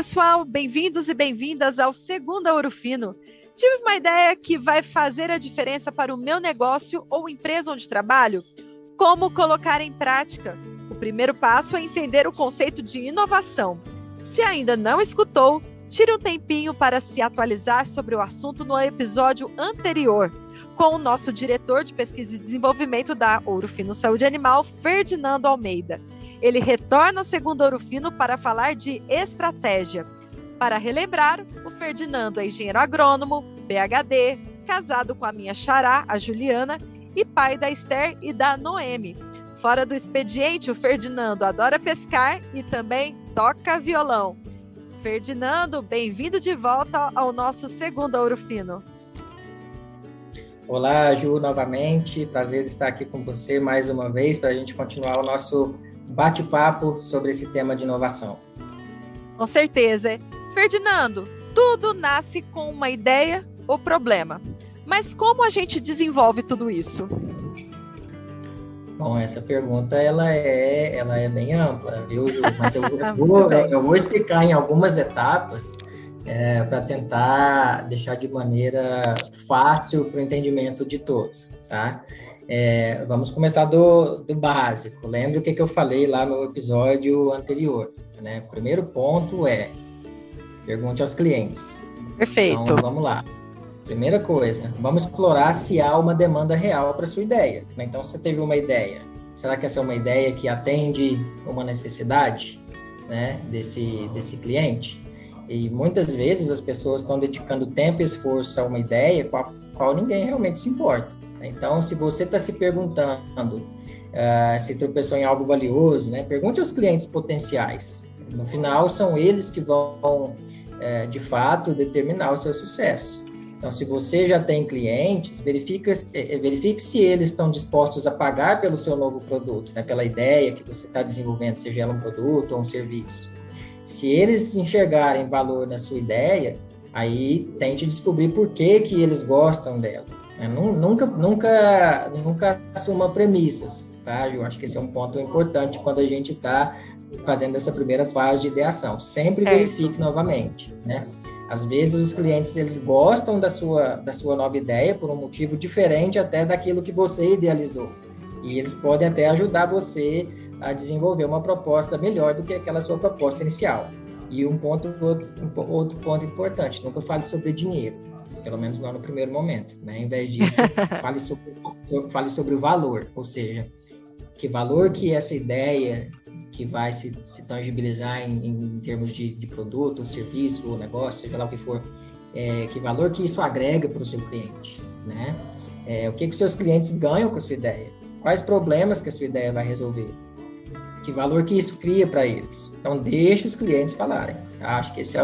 pessoal, bem-vindos e bem-vindas ao Segunda Ouro Fino. Tive uma ideia que vai fazer a diferença para o meu negócio ou empresa onde trabalho? Como colocar em prática? O primeiro passo é entender o conceito de inovação. Se ainda não escutou, tire um tempinho para se atualizar sobre o assunto no episódio anterior, com o nosso diretor de pesquisa e desenvolvimento da Ouro Fino Saúde Animal, Ferdinando Almeida. Ele retorna ao Segundo Ouro Fino para falar de estratégia. Para relembrar, o Ferdinando é engenheiro agrônomo, PhD, casado com a minha xará, a Juliana, e pai da Esther e da Noemi. Fora do expediente, o Ferdinando adora pescar e também toca violão. Ferdinando, bem-vindo de volta ao nosso Segundo Ouro Fino. Olá, Ju, novamente. Prazer estar aqui com você mais uma vez para a gente continuar o nosso bate-papo sobre esse tema de inovação. Com certeza. Ferdinando, tudo nasce com uma ideia ou problema. Mas como a gente desenvolve tudo isso? Bom, essa pergunta ela é bem ampla, viu, Ju? Mas eu vou explicar em algumas etapas para tentar deixar de maneira fácil para o entendimento de todos, tá? Vamos começar do básico. Lembra o que eu falei lá no episódio anterior, né? O primeiro ponto é pergunte aos clientes. Perfeito. Então, vamos lá. Primeira coisa, vamos explorar se há uma demanda real para sua ideia. Então, você teve uma ideia. Será que essa é uma ideia que atende uma necessidade, né, desse cliente? E muitas vezes as pessoas estão dedicando tempo e esforço a uma ideia com a qual ninguém realmente se importa. Então, se você está se perguntando se tropeçou em algo valioso, né, pergunte aos clientes potenciais. No final, são eles que vão, de fato, determinar o seu sucesso. Então, se você já tem clientes, verifique se eles estão dispostos a pagar pelo seu novo produto, né, pela ideia que você está desenvolvendo, seja ela um produto ou um serviço. Se eles enxergarem valor na sua ideia, aí tente descobrir por que eles gostam dela. Nunca assuma premissas, tá, Ju? Acho que esse é um ponto importante quando a gente está fazendo essa primeira fase de ideação. Sempre verifique novamente, né? Às vezes os clientes eles gostam da sua nova ideia por um motivo diferente até daquilo que você idealizou. E eles podem até ajudar você a desenvolver uma proposta melhor do que aquela sua proposta inicial. E outro ponto importante, nunca fale sobre dinheiro. Pelo menos não no primeiro momento, né? Em vez disso, fale sobre o valor, ou seja, que valor que essa ideia que vai se tangibilizar em termos de produto, ou serviço, ou negócio, seja lá o que for, que valor que isso agrega para o seu cliente, né? O que os seus clientes ganham com a sua ideia? Quais problemas que a sua ideia vai resolver? Que valor que isso cria para eles? Então, deixe os clientes falarem. Acho que esse é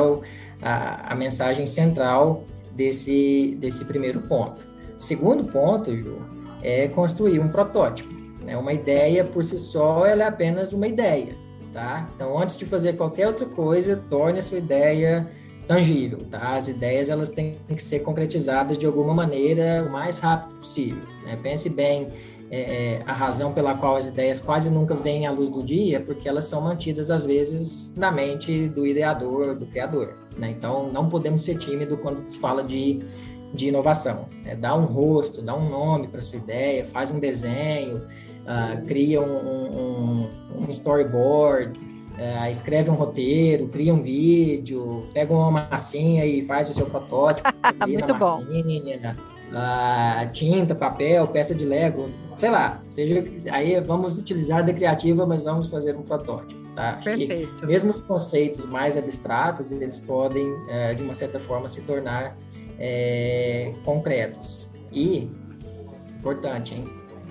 a mensagem central desse primeiro ponto. O segundo ponto, Ju, é construir um protótipo. Né? Uma ideia por si só, ela é apenas uma ideia, tá? Então, antes de fazer qualquer outra coisa, torne a sua ideia tangível, tá? As ideias, elas têm que ser concretizadas de alguma maneira o mais rápido possível, né? Pense bem, a razão pela qual as ideias quase nunca vêm à luz do dia, porque elas são mantidas, às vezes, na mente do ideador, do criador, né? Então, não podemos ser tímidos quando se fala de inovação. Dá um rosto, dá um nome para sua ideia, faz um desenho, cria um storyboard, escreve um roteiro, cria um vídeo, pega uma massinha e faz o seu protótipo. Muito bom. Massinha, tinta, papel, peça de Lego, sei lá, aí vamos utilizar da criativa, mas vamos fazer um protótipo, tá? Perfeito. E mesmo os conceitos mais abstratos, eles podem, de uma certa forma, se tornar concretos. E, importante, hein?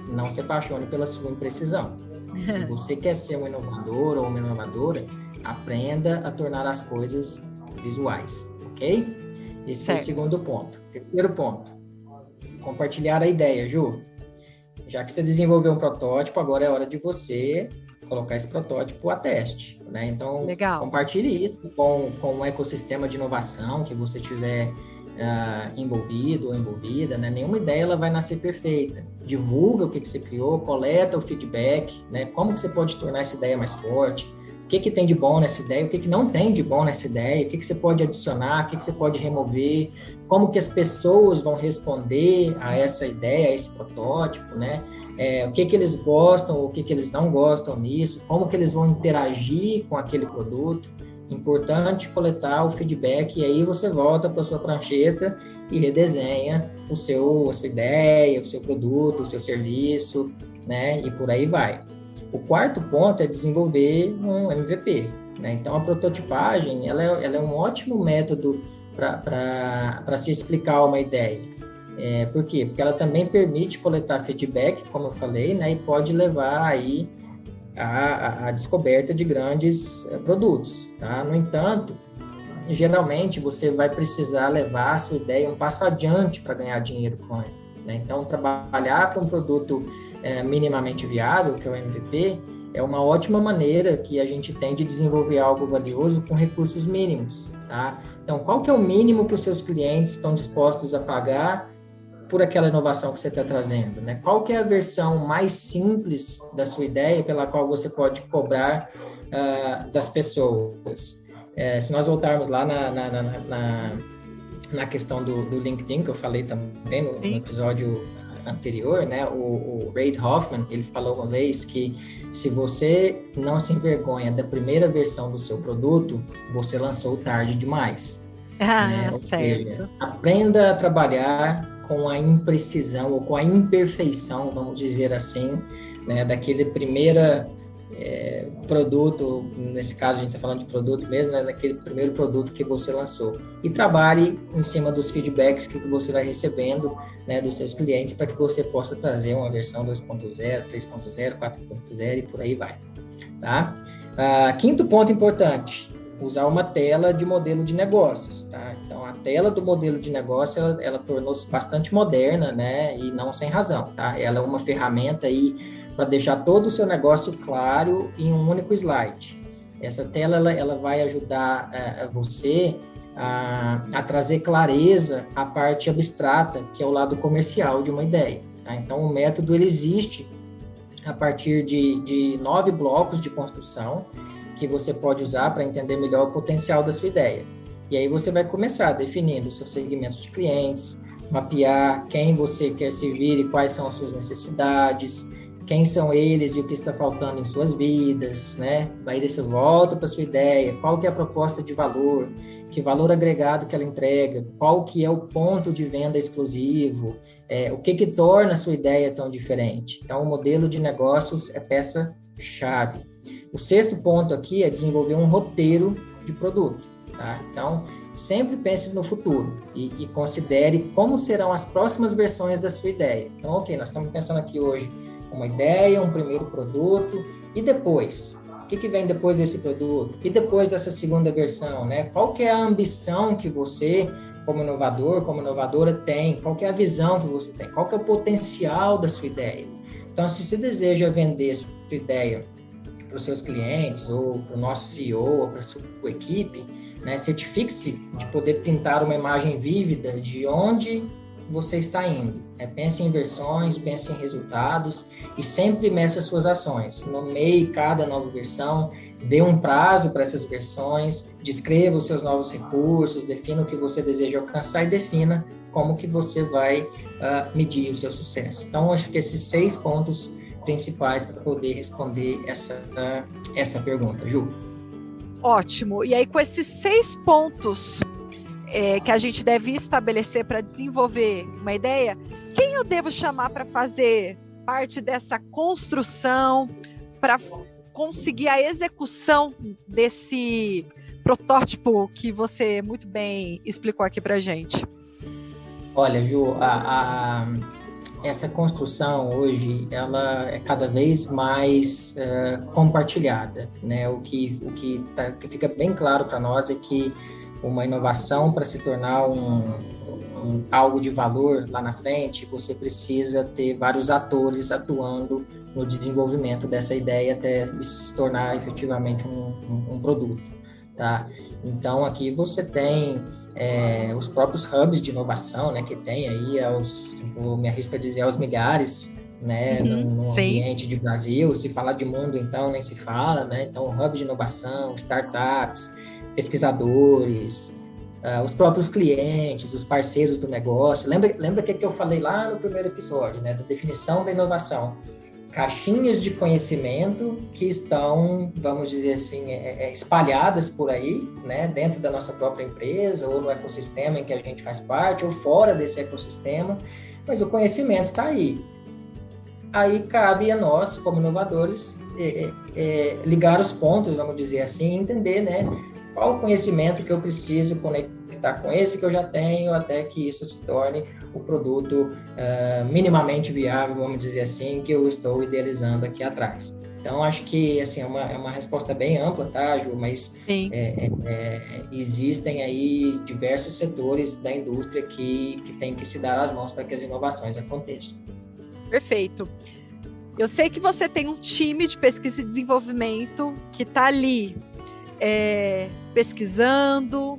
Não se apaixone pela sua imprecisão. Se você quer ser um inovador ou uma inovadora, aprenda a tornar as coisas visuais, ok? Esse foi o segundo ponto. Terceiro ponto, compartilhar a ideia, Ju. Já que você desenvolveu um protótipo, agora é hora de você colocar esse protótipo a teste, né? Então, legal. Compartilhe isso com um ecossistema de inovação que você tiver envolvido ou envolvida, né? Nenhuma ideia ela vai nascer perfeita. Divulga o que você criou, coleta o feedback, né? Como que você pode tornar essa ideia mais forte, o que tem de bom nessa ideia, o que não tem de bom nessa ideia, o que você pode adicionar, o que você pode remover, como que as pessoas vão responder a essa ideia, a esse protótipo, né? O que eles gostam, o que eles não gostam nisso, como que eles vão interagir com aquele produto. Importante coletar o feedback, e aí você volta para a sua prancheta e redesenha a sua ideia, o seu produto, o seu serviço, né? E por aí vai. O quarto ponto é desenvolver um MVP, né? Então, a prototipagem, ela é um ótimo método para se explicar uma ideia. Por quê? Porque ela também permite coletar feedback, como eu falei, né? E pode levar aí a descoberta de grandes produtos, tá? No entanto, geralmente você vai precisar levar a sua ideia um passo adiante para ganhar dinheiro com ela, né? Então, trabalhar para um produto minimamente viável, que é o MVP, é uma ótima maneira que a gente tem de desenvolver algo valioso com recursos mínimos, tá? Então, qual que é o mínimo que os seus clientes estão dispostos a pagar por aquela inovação que você está trazendo, né? Qual que é a versão mais simples da sua ideia pela qual você pode cobrar das pessoas? Se nós voltarmos lá na questão do LinkedIn, que eu falei também no episódio anterior, né? O Reid Hoffman, ele falou uma vez que se você não se envergonha da primeira versão do seu produto, você lançou tarde demais. Né? Certo. Aprenda a trabalhar com a imprecisão ou com a imperfeição, vamos dizer assim, né, daquele primeiro produto, nesse caso a gente está falando de produto mesmo, né, daquele primeiro produto que você lançou. E trabalhe em cima dos feedbacks que você vai recebendo, né, dos seus clientes, para que você possa trazer uma versão 2.0, 3.0, 4.0 e por aí vai. Tá? Quinto ponto importante, usar uma tela de modelo de negócios, tá? Então, a tela do modelo de negócio, ela tornou-se bastante moderna, né? E não sem razão, tá? Ela é uma ferramenta aí para deixar todo o seu negócio claro em um único slide. Essa tela, ela vai ajudar você a trazer clareza à parte abstrata, que é o lado comercial de uma ideia, tá? Então, o método, ele existe a partir de 9 blocos de construção, que você pode usar para entender melhor o potencial da sua ideia. E aí você vai começar definindo os seus segmentos de clientes, mapear quem você quer servir e quais são as suas necessidades, quem são eles e o que está faltando em suas vidas, né? Aí você volta para a sua ideia, qual que é a proposta de valor, que valor agregado que ela entrega, qual que é o ponto de venda exclusivo, o que torna a sua ideia tão diferente. Então, o modelo de negócios é peça-chave. O sexto ponto aqui é desenvolver um roteiro de produto, tá? Então, sempre pense no futuro e considere como serão as próximas versões da sua ideia. Então, ok, nós estamos pensando aqui hoje uma ideia, um primeiro produto, e depois? O que vem depois desse produto? E depois dessa segunda versão, né? Qual que é a ambição que você, como inovador, como inovadora, tem? Qual que é a visão que você tem? Qual que é o potencial da sua ideia? Então, se você deseja vender sua ideia para os seus clientes, ou para o nosso CEO, ou para a sua equipe, né, certifique-se de poder pintar uma imagem vívida de onde você está indo. Pense em versões, pense em resultados e sempre meça as suas ações. Nomeie cada nova versão, dê um prazo para essas versões, descreva os seus novos recursos, defina o que você deseja alcançar e defina como que você vai medir o seu sucesso. Então, acho que esses 6 pontos principais para poder responder essa pergunta, Ju. Ótimo. E aí, com esses 6 pontos que a gente deve estabelecer para desenvolver uma ideia, quem eu devo chamar para fazer parte dessa construção, para conseguir a execução desse protótipo que você muito bem explicou aqui para a gente? Olha, Ju, essa construção hoje, ela é cada vez mais compartilhada, né? O que fica bem claro para nós é que uma inovação, para se tornar algo de valor lá na frente, você precisa ter vários atores atuando no desenvolvimento dessa ideia até isso se tornar efetivamente um produto, tá? Então, aqui você tem os próprios hubs de inovação, né, que tem aí, eu me arrisco a dizer, aos milhares né, no sim. ambiente de Brasil. Se falar de mundo, então, nem se fala, né? Então, hub de inovação, startups, pesquisadores, os próprios clientes, os parceiros do negócio. Lembra que eu falei lá no primeiro episódio, né, da definição da inovação? Caixinhas de conhecimento que estão, vamos dizer assim, espalhadas por aí, né, dentro da nossa própria empresa, ou no ecossistema em que a gente faz parte, ou fora desse ecossistema, mas o conhecimento está aí. Aí cabe a nós, como inovadores, ligar os pontos, vamos dizer assim, entender, né, qual o conhecimento que eu preciso conectar com esse que eu já tenho, até que isso se torne o produto minimamente viável, vamos dizer assim, que eu estou idealizando aqui atrás. Então, acho que assim, é uma resposta bem ampla, tá, Ju? Mas existem aí diversos setores da indústria que têm que se dar as mãos para que as inovações aconteçam. Perfeito. Eu sei que você tem um time de pesquisa e desenvolvimento que está ali pesquisando,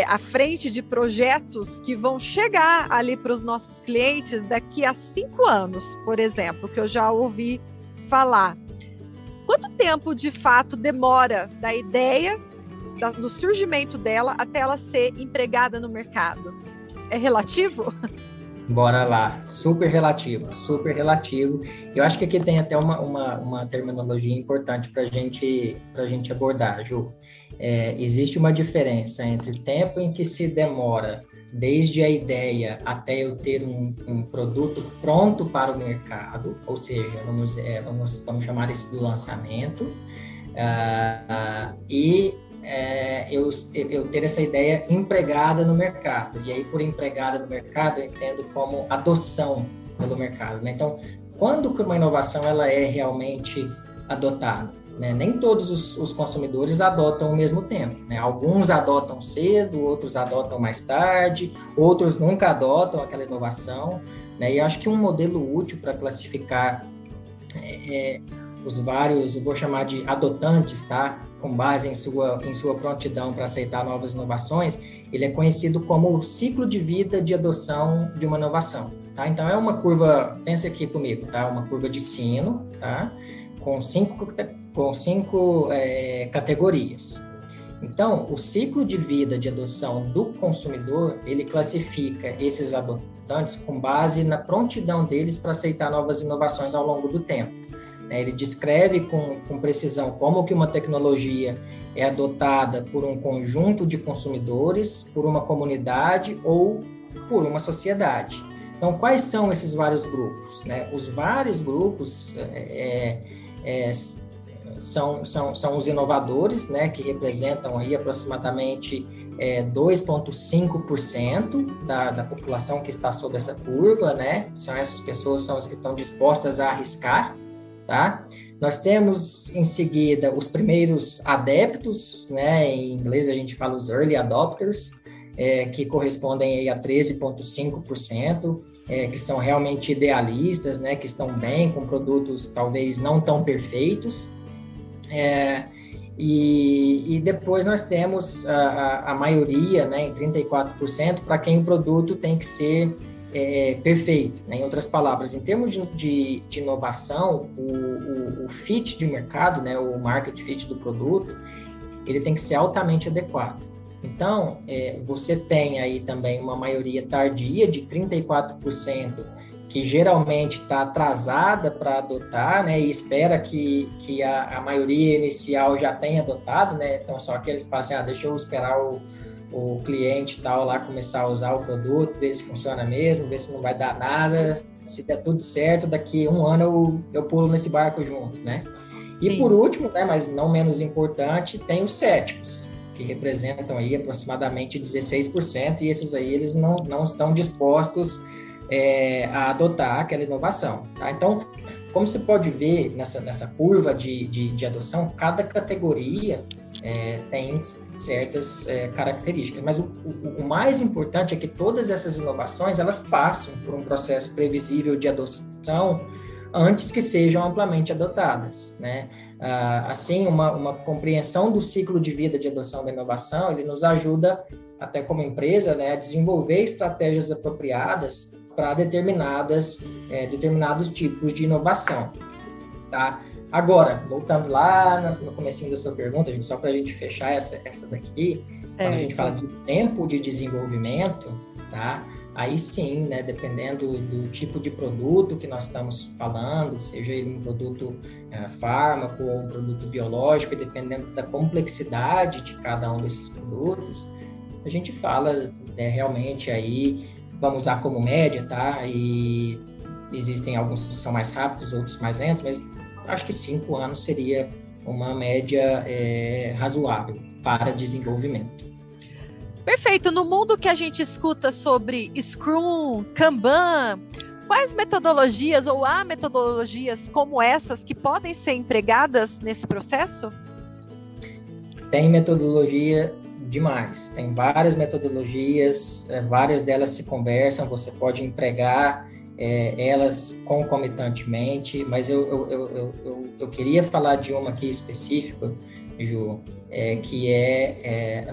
à frente de projetos que vão chegar ali para os nossos clientes daqui a 5 anos, por exemplo, que eu já ouvi falar. Quanto tempo, de fato, demora da ideia, do surgimento dela, até ela ser empregada no mercado? É relativo? Bora lá, super relativo. Eu acho que aqui tem até uma terminologia importante para a gente abordar, Ju. Existe uma diferença entre o tempo em que se demora desde a ideia até eu ter um produto pronto para o mercado, ou seja, vamos chamar isso de lançamento, e eu ter essa ideia empregada no mercado. E aí, por empregada no mercado, eu entendo como adoção pelo mercado, né? Então, quando que uma inovação ela é realmente adotada? Né? Nem todos os consumidores adotam ao mesmo tempo, né? Alguns adotam cedo, outros adotam mais tarde, outros nunca adotam aquela inovação, né? E eu acho que um modelo útil para classificar os vários, eu vou chamar de adotantes, tá? Com base em sua prontidão para aceitar novas inovações, ele é conhecido como o ciclo de vida de adoção de uma inovação, tá? Então, é uma curva, pensa aqui comigo, tá? Uma curva de sino, tá? Com cinco categorias. Então, o ciclo de vida de adoção do consumidor, ele classifica esses adotantes com base na prontidão deles para aceitar novas inovações ao longo do tempo. Ele descreve com precisão como que uma tecnologia é adotada por um conjunto de consumidores, por uma comunidade ou por uma sociedade. Então, quais são esses vários grupos? Os vários grupos são os inovadores, né, que representam aí aproximadamente 2,5% da população que está sob essa curva, né? Essas pessoas são as que estão dispostas a arriscar. Tá? Nós temos em seguida os primeiros adeptos, né? Em inglês a gente fala os early adopters, que correspondem aí a 13,5%, que são realmente idealistas, né? Que estão bem com produtos talvez não tão perfeitos. E depois nós temos a maioria, né? Em 34%, para quem o produto tem que ser perfeito, né? Em outras palavras, em termos de inovação, o fit de mercado, né, o market fit do produto, ele tem que ser altamente adequado. Então, você tem aí também uma maioria tardia de 34%, que geralmente está atrasada para adotar, né, e espera que a maioria inicial já tenha adotado, né? Então, só que eles falam assim, deixa eu esperar o cliente tal lá começar a usar o produto, ver se funciona mesmo, ver se não vai dar nada, se der tudo certo, daqui a 1 ano eu pulo nesse barco junto, né? E Sim. Por último, né, mas não menos importante, tem os céticos, que representam aí aproximadamente 16%, e esses aí eles não estão dispostos a adotar aquela inovação, tá? Então, como você pode ver nessa curva de adoção, cada categoria tem certas características, mas o mais importante é que todas essas inovações, elas passam por um processo previsível de adoção antes que sejam amplamente adotadas, né? Assim, uma compreensão do ciclo de vida de adoção da inovação, ele nos ajuda, até como empresa, né, a desenvolver estratégias apropriadas para determinados tipos de inovação, tá? Agora, voltando lá no comecinho da sua pergunta, gente, só para a gente fechar essa daqui, quando a gente fala de tempo de desenvolvimento, tá? Aí sim, né, dependendo do tipo de produto que nós estamos falando, seja ele um produto fármaco ou um produto biológico, e dependendo da complexidade de cada um desses produtos, a gente fala realmente aí, vamos usar como média, tá? E existem alguns que são mais rápidos, outros mais lentos, mas acho que 5 anos seria uma média razoável para desenvolvimento. Perfeito. No mundo que a gente escuta sobre Scrum, Kanban, quais metodologias ou há metodologias como essas que podem ser empregadas nesse processo? Tem metodologia demais. Tem várias metodologias, várias delas se conversam, você pode empregar elas concomitantemente, mas eu queria falar de uma aqui específica, Ju, que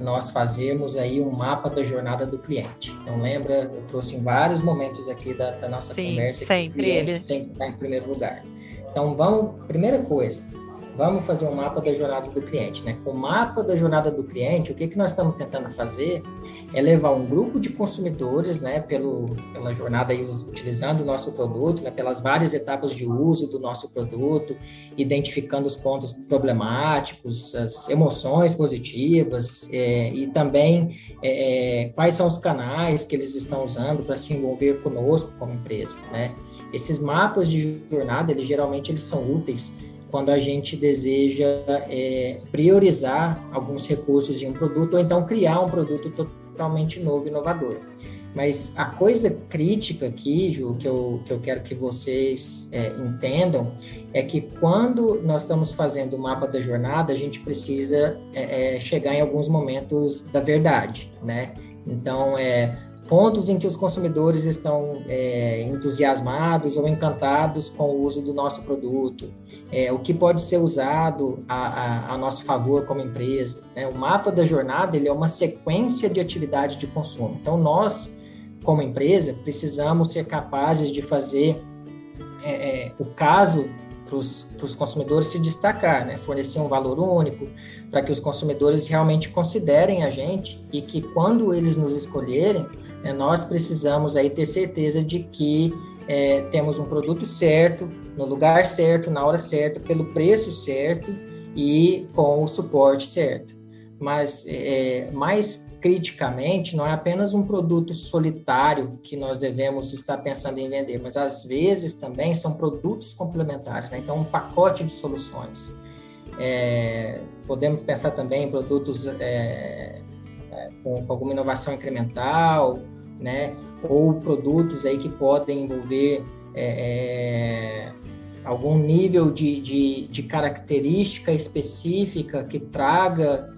nós fazemos aí um mapa da jornada do cliente. Então, lembra, eu trouxe em vários momentos aqui da nossa conversa que o cliente tem que estar em primeiro lugar. Então, primeira coisa, vamos fazer um mapa da jornada do cliente, né? Com o mapa da jornada do cliente, o que nós estamos tentando fazer é levar um grupo de consumidores, né, pela jornada aí, utilizando o nosso produto, né, pelas várias etapas de uso do nosso produto, identificando os pontos problemáticos, as emoções positivas, e também quais são os canais que eles estão usando para se envolver conosco como empresa, né? Esses mapas de jornada, geralmente eles são úteis quando a gente deseja priorizar alguns recursos em um produto, ou então criar um produto totalmente novo e inovador. Mas a coisa crítica aqui, Ju, que eu quero que vocês entendam, é que quando nós estamos fazendo o mapa da jornada, a gente precisa chegar em alguns momentos da verdade, né? Então, pontos em que os consumidores estão entusiasmados ou encantados com o uso do nosso produto, o que pode ser usado a nosso favor como empresa, né? O mapa da jornada, ele é uma sequência de atividade de consumo. Então, nós, como empresa, precisamos ser capazes de fazer o caso para os consumidores se destacar, né? Fornecer um valor único para que os consumidores realmente considerem a gente e que quando eles nos escolherem, nós precisamos aí ter certeza de que temos um produto certo, no lugar certo, na hora certa, pelo preço certo e com o suporte certo. Mas, mais criticamente, não é apenas um produto solitário que nós devemos estar pensando em vender, mas às vezes também são produtos complementares, né? Então, um pacote de soluções. Podemos pensar também em produtos com alguma inovação incremental, né? Ou produtos aí que podem envolver algum nível de característica específica que traga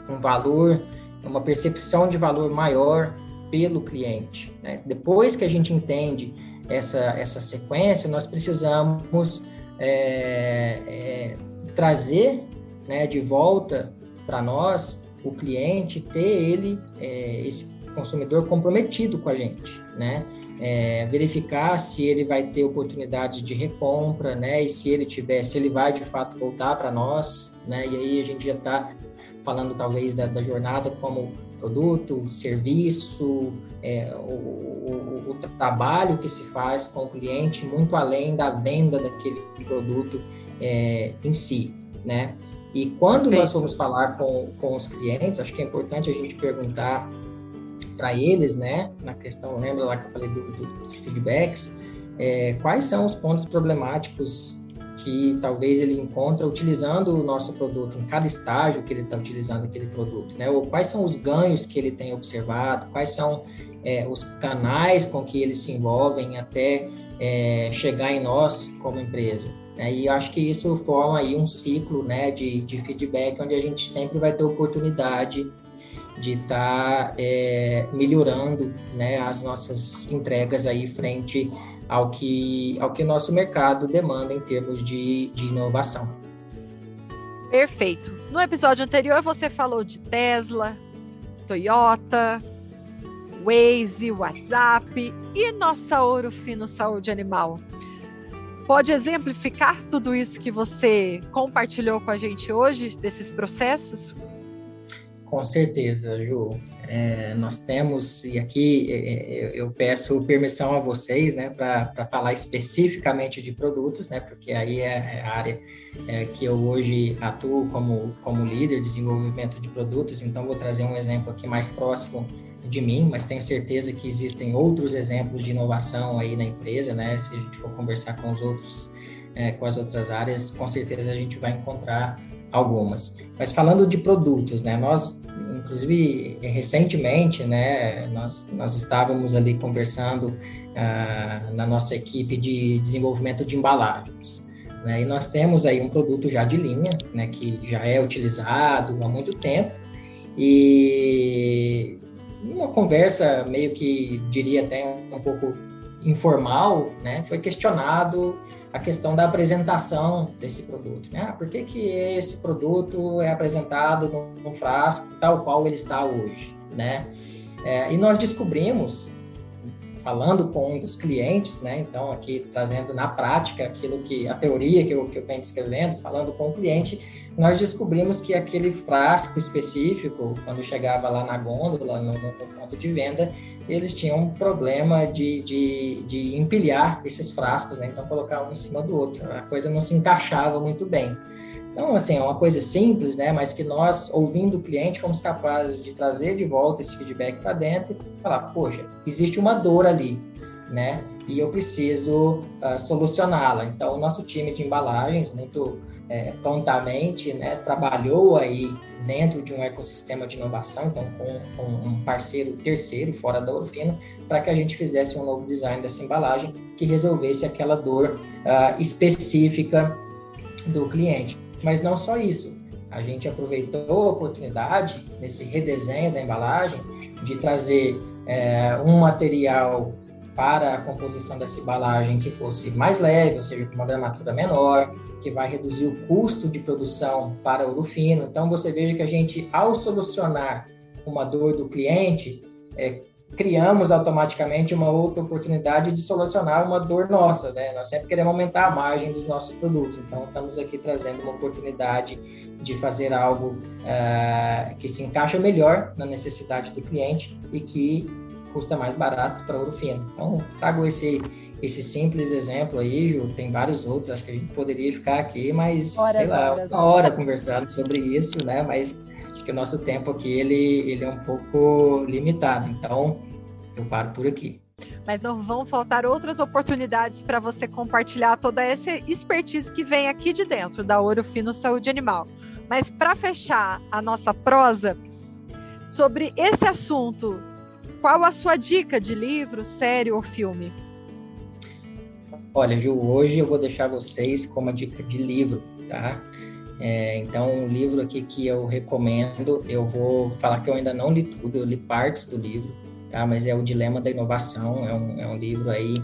um valor, uma percepção de valor maior pelo cliente, né? Depois que a gente entende essa sequência, nós precisamos trazer, né, de volta para nós o cliente, ter esse consumidor comprometido com a gente, né? Verificar se ele vai ter oportunidades de recompra, né? E se ele vai de fato voltar para nós, né? E aí a gente já está falando talvez da jornada como produto, serviço, o trabalho que se faz com o cliente, muito além da venda daquele produto em si, né? E quando nós formos falar com os clientes, acho que é importante a gente perguntar para eles, né, na questão, lembra lá que eu falei dos feedbacks, quais são os pontos problemáticos que talvez ele encontra utilizando o nosso produto, em cada estágio que ele está utilizando aquele produto, né? Ou quais são os ganhos que ele tem observado, quais são os canais com que eles se envolvem até chegar em nós como empresa. E acho que isso forma aí um ciclo, né, de feedback, onde a gente sempre vai ter oportunidade de estar melhorando, né, as nossas entregas aí frente ao que o nosso mercado demanda em termos de inovação. Perfeito. No episódio anterior você falou de Tesla, Toyota, Waze, WhatsApp e nossa Ouro Fino Saúde Animal. Pode exemplificar tudo isso que você compartilhou com a gente hoje, desses processos? Com certeza, Ju. Nós temos, e aqui eu peço permissão a vocês, né, para falar especificamente de produtos, né, porque aí é a área que eu hoje atuo como líder de desenvolvimento de produtos, então vou trazer um exemplo aqui mais próximo de mim, mas tenho certeza que existem outros exemplos de inovação aí na empresa, né, se a gente for conversar com os outros, com as outras áreas, com certeza a gente vai encontrar algumas. Mas falando de produtos, né, nós, inclusive, recentemente, né, nós estávamos ali conversando na nossa equipe de desenvolvimento de embalagens, né, e nós temos aí um produto já de linha, né, que já é utilizado há muito tempo, e uma conversa meio que, diria até um pouco informal, né, foi questionado a questão da apresentação desse produto, né? Por que esse produto é apresentado num frasco tal qual ele está hoje, né? E nós descobrimos, falando com um dos clientes, né? Então, aqui trazendo na prática aquilo que, a teoria que eu venho descrevendo, falando com o cliente, nós descobrimos que aquele frasco específico, quando chegava lá na gôndola, no ponto de venda, eles tinham um problema de empilhar esses frascos, né? Então, colocar um em cima do outro. A coisa não se encaixava muito bem. Então, assim, é uma coisa simples, né? Mas que nós, ouvindo o cliente, fomos capazes de trazer de volta esse feedback para dentro e falar, poxa, existe uma dor ali, né? E eu preciso solucioná-la. Então, o nosso time de embalagens, muito prontamente, né, trabalhou aí dentro de um ecossistema de inovação, então com um parceiro terceiro fora da Ouro Fino, para que a gente fizesse um novo design dessa embalagem que resolvesse aquela dor específica do cliente. Mas não só isso, a gente aproveitou a oportunidade nesse redesenho da embalagem de trazer um material para a composição dessa embalagem que fosse mais leve, ou seja, com uma gramatura menor, que vai reduzir o custo de produção para o Ouro Fino. Então, você veja que a gente, ao solucionar uma dor do cliente, criamos automaticamente uma outra oportunidade de solucionar uma dor nossa, né? Nós sempre queremos aumentar a margem dos nossos produtos, então estamos aqui trazendo uma oportunidade de fazer algo que se encaixa melhor na necessidade do cliente e que custa mais barato para o Ouro Fino. Então, trago esse simples exemplo aí, Ju, tem vários outros, acho que a gente poderia ficar aqui, mas, uma hora conversando sobre isso, né, mas acho que o nosso tempo aqui, ele é um pouco limitado, então eu paro por aqui. Mas não vão faltar outras oportunidades para você compartilhar toda essa expertise que vem aqui de dentro da Ouro Fino Saúde Animal. Mas para fechar a nossa prosa sobre esse assunto, qual a sua dica de livro, série ou filme? Olha, Ju, hoje eu vou deixar vocês com uma dica de livro, tá? Então, um livro aqui que eu recomendo, eu vou falar que eu ainda não li tudo, eu li partes do livro, tá? Mas é O Dilema da Inovação, é um livro aí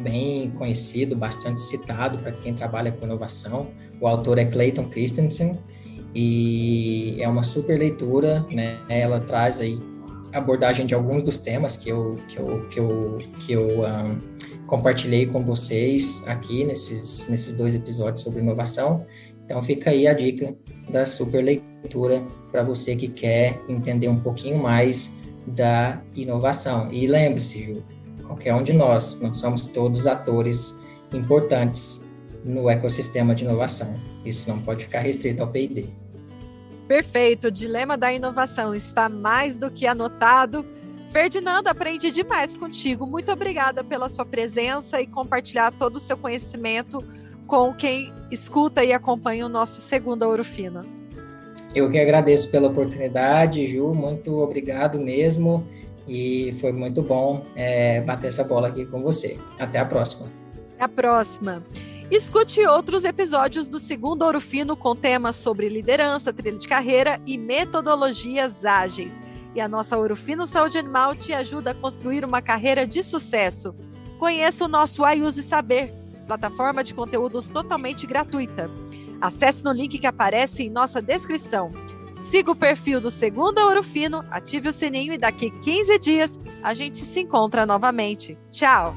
bem conhecido, bastante citado para quem trabalha com inovação. O autor é Clayton Christensen e é uma super leitura, né? Ela traz aí abordagem de alguns dos temas que eu compartilhei com vocês aqui nesses 2 episódios sobre inovação. Então fica aí a dica da super leitura para você que quer entender um pouquinho mais da inovação. E lembre-se, Ju, qualquer um de nós somos todos atores importantes no ecossistema de inovação. Isso não pode ficar restrito ao P&D. Perfeito, o Dilema da Inovação está mais do que anotado. Ferdinando, aprendi demais contigo. Muito obrigada pela sua presença e compartilhar todo o seu conhecimento com quem escuta e acompanha o nosso segundo Ouro Fino. Eu que agradeço pela oportunidade, Ju, muito obrigado mesmo e foi muito bom bater essa bola aqui com você. Até a próxima. Até a próxima. Escute outros episódios do segundo Ouro Fino com temas sobre liderança, trilha de carreira e metodologias ágeis. E a nossa Ouro Fino Saúde Animal te ajuda a construir uma carreira de sucesso. Conheça o nosso iUse Saber, plataforma de conteúdos totalmente gratuita. Acesse no link que aparece em nossa descrição. Siga o perfil do Segunda Ouro Fino, ative o sininho e daqui 15 dias a gente se encontra novamente. Tchau!